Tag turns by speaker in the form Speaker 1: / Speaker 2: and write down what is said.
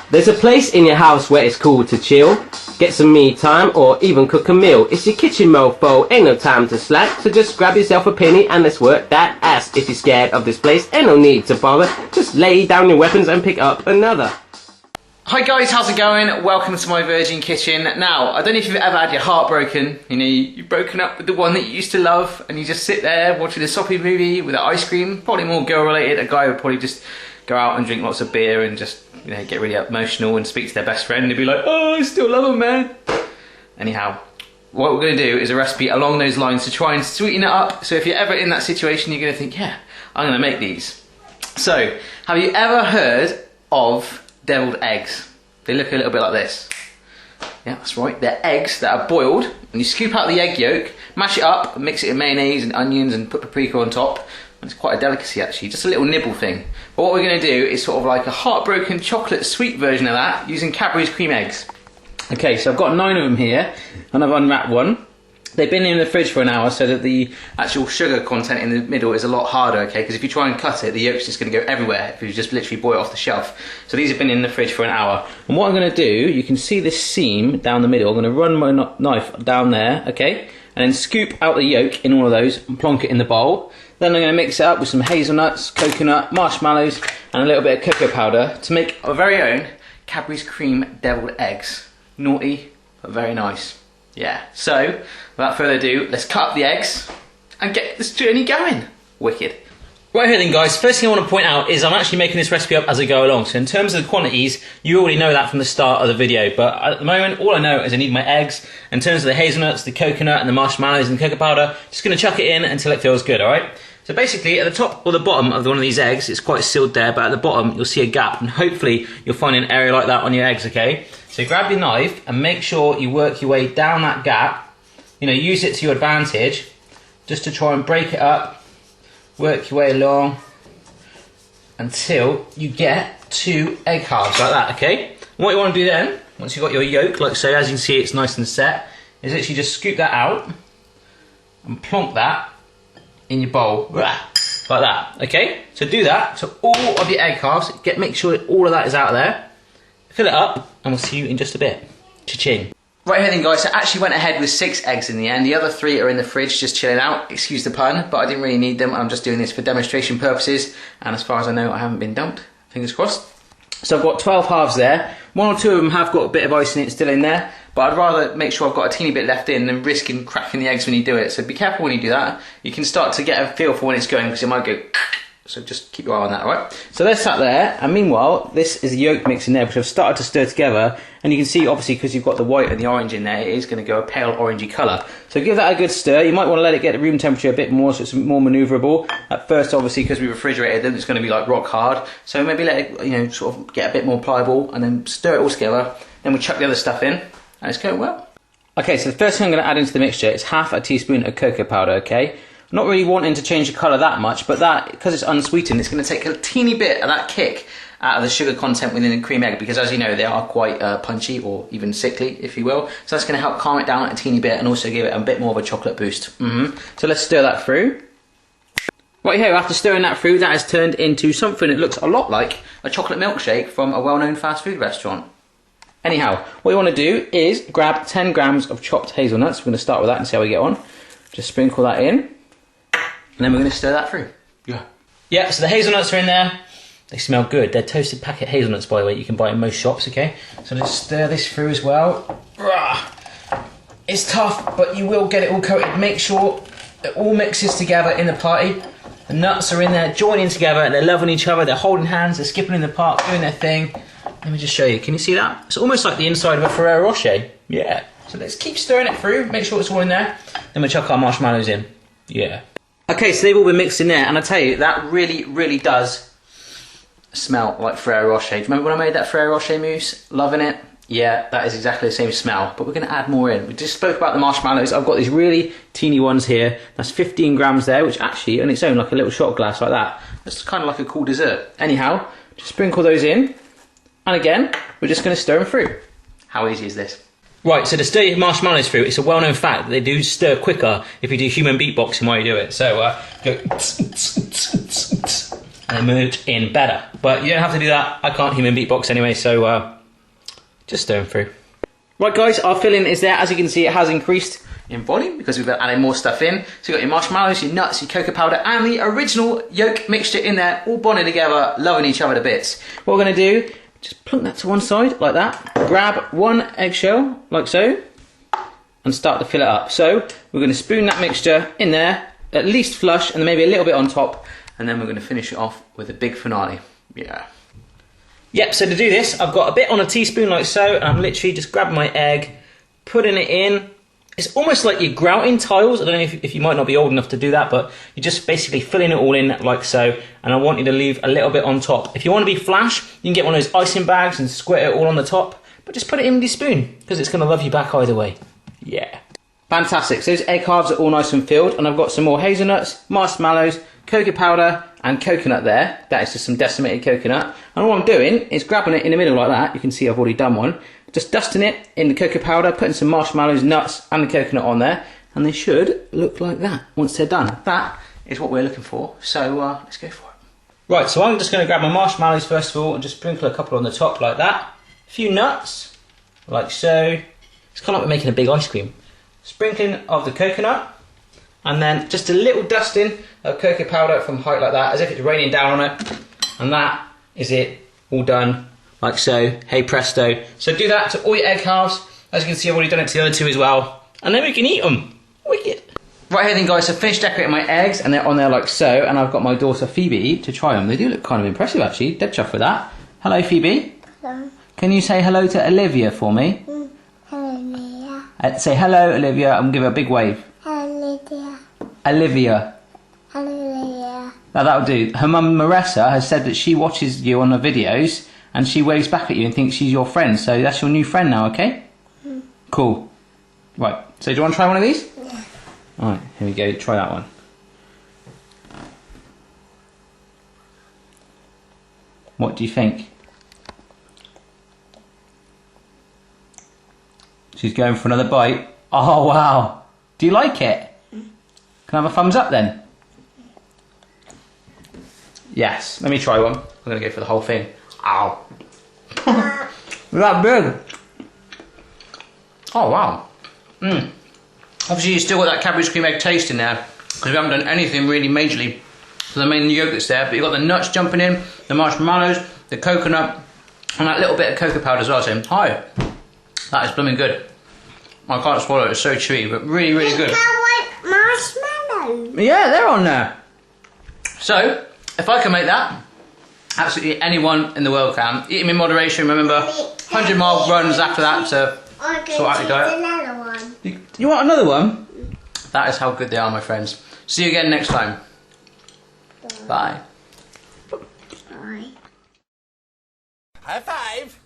Speaker 1: There's a place in your house where it's cool to chill, get some me time, or even cook a meal. It's your kitchen, mofo, ain't no time to slack. So just grab yourself a penny and let's work that ass. If you're scared of this place, ain't no need to bother. Just lay down your weapons and pick up another.
Speaker 2: Hi guys, how's it going? Welcome to my Virgin Kitchen. Now, I don't know if you've ever had your heart broken. You know, you've broken up with the one that you used to love, and you just sit there watching a soppy movie with an ice cream. Probably more girl related. A guy would probably just go out and drink lots of beer and just, you know, get really emotional and speak to their best friend and be like, oh, I still love him, man. Anyhow, what we're going to do is a recipe along those lines to try and sweeten it up. So if you're ever in that situation, you're going to think, yeah, I'm going to make these. So, have you ever heard of deviled eggs? They look a little bit like this. Yeah, that's right. They're eggs that are boiled, and you scoop out the egg yolk, mash it up, mix it with mayonnaise and onions and put paprika on top. And it's quite a delicacy actually, just a little nibble thing. But what we're going to do is sort of like a heartbroken chocolate sweet version of that using Cadbury's Creme eggs. Okay, so I've got 9 of them here, and I've unwrapped one. They've been in the fridge for an hour so that the actual sugar content in the middle is a lot harder, okay? Because if you try and cut it, the yolk's just going to go everywhere if you just literally boil it off the shelf. So these have been in the fridge for an hour. And what I'm going to do, you can see this seam down the middle. I'm going to run my knife down there, okay? And then scoop out the yolk in all of those and plonk it in the bowl. Then I'm going to mix it up with some hazelnuts, coconut, marshmallows, and a little bit of cocoa powder to make our very own Cadbury's Creme deviled eggs. Naughty, but very nice. Yeah, so without further ado, let's cut up the eggs and get this journey going. Wicked. Right here then guys, first thing I want to point out is I'm actually making this recipe up as I go along. So in terms of the quantities, you already know that from the start of the video. But at the moment, all I know is I need my eggs. In terms of the hazelnuts, the coconut and the marshmallows and the cocoa powder, just going to chuck it in until it feels good, alright? So basically, at the top or the bottom of one of these eggs, it's quite sealed there, but at the bottom, you'll see a gap. And hopefully, you'll find an area like that on your eggs, okay? So grab your knife and make sure you work your way down that gap. You know, use it to your advantage, just to try and break it up. Work your way along until you get 2 egg halves like that, okay? And what you want to do then, once you've got your yolk, like so, as you can see, it's nice and set, is actually just scoop that out and plonk that in your bowl, like that, okay? So do that to all of your egg halves, make sure that all of that is out of there, fill it up, and we'll see you in just a bit. Cha-ching. Right here then guys, so I actually went ahead with 6 eggs in the end. The other 3 are in the fridge just chilling out, excuse the pun, but I didn't really need them. I'm just doing this for demonstration purposes, and as far as I know, I haven't been dumped, fingers crossed. So I've got 12 halves there. 1 or 2 of them have got a bit of ice in it still in there, but I'd rather make sure I've got a teeny bit left in than risking cracking the eggs when you do it. So be careful when you do that. You can start to get a feel for when it's going, because it might go, so just keep your eye on that, alright? So they're sat there, and meanwhile, this is the yolk mix in there, which I've started to stir together, and you can see, obviously, because you've got the white and the orange in there, it is going to go a pale orangey colour. So give that a good stir. You might want to let it get to room temperature a bit more, so it's more manoeuvrable. At first, obviously, because we refrigerated them, it's going to be like rock hard. So maybe let it, you know, sort of get a bit more pliable, and then stir it all together. Then we chuck the other stuff in, and it's going well. Okay, so the first thing I'm going to add into the mixture is half a teaspoon of cocoa powder, okay? Not really wanting to change the colour that much, but that, because it's unsweetened, it's going to take a teeny bit of that kick out of the sugar content within the cream egg, because as you know, they are quite punchy, or even sickly, if you will. So that's going to help calm it down a teeny bit, and also give it a bit more of a chocolate boost. So let's stir that through. Right here, after stirring that through, that has turned into something that looks a lot like a chocolate milkshake from a well-known fast food restaurant. Anyhow, what you want to do is grab 10 grams of chopped hazelnuts. We're going to start with that and see how we get on. Just sprinkle that in. And then we're going to stir that through. Yeah, so the hazelnuts are in there. They smell good. They're toasted packet hazelnuts, by the way. You can buy in most shops, okay? So let's stir this through as well. It's tough, but you will get it all coated. Make sure it all mixes together in the party. The nuts are in there, joining together. They're loving each other. They're holding hands. They're skipping in the park, doing their thing. Let me just show you. Can you see that? It's almost like the inside of a Ferrero Rocher. Yeah. So let's keep stirring it through. Make sure it's all in there. Then we'll chuck our marshmallows in. Yeah. Okay, so they've all been mixed in there, and I tell you, that really, really does smell like Ferrero Rocher. Do you remember when I made that Ferrero Rocher mousse? Loving it? Yeah, that is exactly the same smell, but we're going to add more in. We just spoke about the marshmallows. I've got these really teeny ones here. That's 15 grams there, which actually, on its own, like a little shot glass like that. That's kind of like a cool dessert. Anyhow, just sprinkle those in, and again, we're just going to stir them through. How easy is this? Right, so to stir your marshmallows through, it's a well-known fact that they do stir quicker if you do human beatboxing while you do it. So, go... and it moved in better. But you don't have to do that. I can't human beatbox anyway, so just stir them through. Right guys, our filling is there. As you can see, it has increased in volume because we've been adding more stuff in. So you've got your marshmallows, your nuts, your cocoa powder, and the original yolk mixture in there, all bonded together, loving each other to bits. What we're going to do, just plunk that to one side like that, grab one eggshell like so, and start to fill it up. So we're going to spoon that mixture in there, at least flush, and then maybe a little bit on top, and then we're going to finish it off with a big finale. Yeah. Yep, so to do this, I've got a bit on a teaspoon like so, and I'm literally just grabbing my egg, putting it in. It's almost like you're grouting tiles. I don't know if you might not be old enough to do that, but you're just basically filling it all in like so, and I want you to leave a little bit on top. If you want to be flash, you can get one of those icing bags and squirt it all on the top, but just put it in with your spoon, because it's going to love you back either way. Yeah. Fantastic, so those egg halves are all nice and filled, and I've got some more hazelnuts, marshmallows, cocoa powder, and coconut there. That is just some decimated coconut. And all I'm doing is grabbing it in the middle like that. You can see I've already done one. Just dusting it in the cocoa powder, putting some marshmallows, nuts, and the coconut on there, and they should look like that once they're done. That is what we're looking for, so let's go for it. Right, so I'm just going to grab my marshmallows first of all and just sprinkle a couple on the top like that. A few nuts, like so. It's kind of like we're making a big ice cream. Sprinkling of the coconut, and then just a little dusting of cocoa powder from height like that, as if it's raining down on it. And that is it, all done, like so. Hey presto. So do that to all your egg halves. As you can see, I've already done it to the other two as well. And then we can eat them. Wicked. Right here then guys, so I finished decorating my eggs, and they're on there like so, and I've got my daughter Phoebe to try them. They do look kind of impressive actually, dead chuffed with that. Hello Phoebe.
Speaker 3: Hello.
Speaker 2: Can you say hello to Olivia for me?
Speaker 3: Hello, Mia.
Speaker 2: Say hello Olivia and give her a big wave.
Speaker 3: Hello, Lydia.
Speaker 2: Olivia.
Speaker 3: Hello, Lydia.
Speaker 2: Now that'll do. Her mum Marissa has said that she watches you on the videos and she waves back at you and thinks she's your friend. So that's your new friend now, okay? Cool. Right, so do you want to try one of these?
Speaker 3: Yeah.
Speaker 2: Alright, here we go, try that one. What do you think? She's going for another bite. Oh wow. Do you like it? Can I have a thumbs up then? Yes, let me try one. I'm going to go for the whole thing. Ow. That big. Oh wow. Obviously you still got that Cadbury's Creme egg taste in there, because we haven't done anything really majorly for the main yolk that's there, but you've got the nuts jumping in, the marshmallows, the coconut, and that little bit of cocoa powder as well, so hi. That is blooming good. I can't swallow it, it's so chewy, but really, really good.
Speaker 3: Marshmallows.
Speaker 2: Yeah, they're on there. So, if I can make that, absolutely anyone in the world can. Eat them in moderation, remember, 100-mile runs after that to sort out your diet.
Speaker 3: Another one.
Speaker 2: You want another one? That is how good they are, my friends. See you again next time. Bye.
Speaker 3: Bye.
Speaker 1: High five.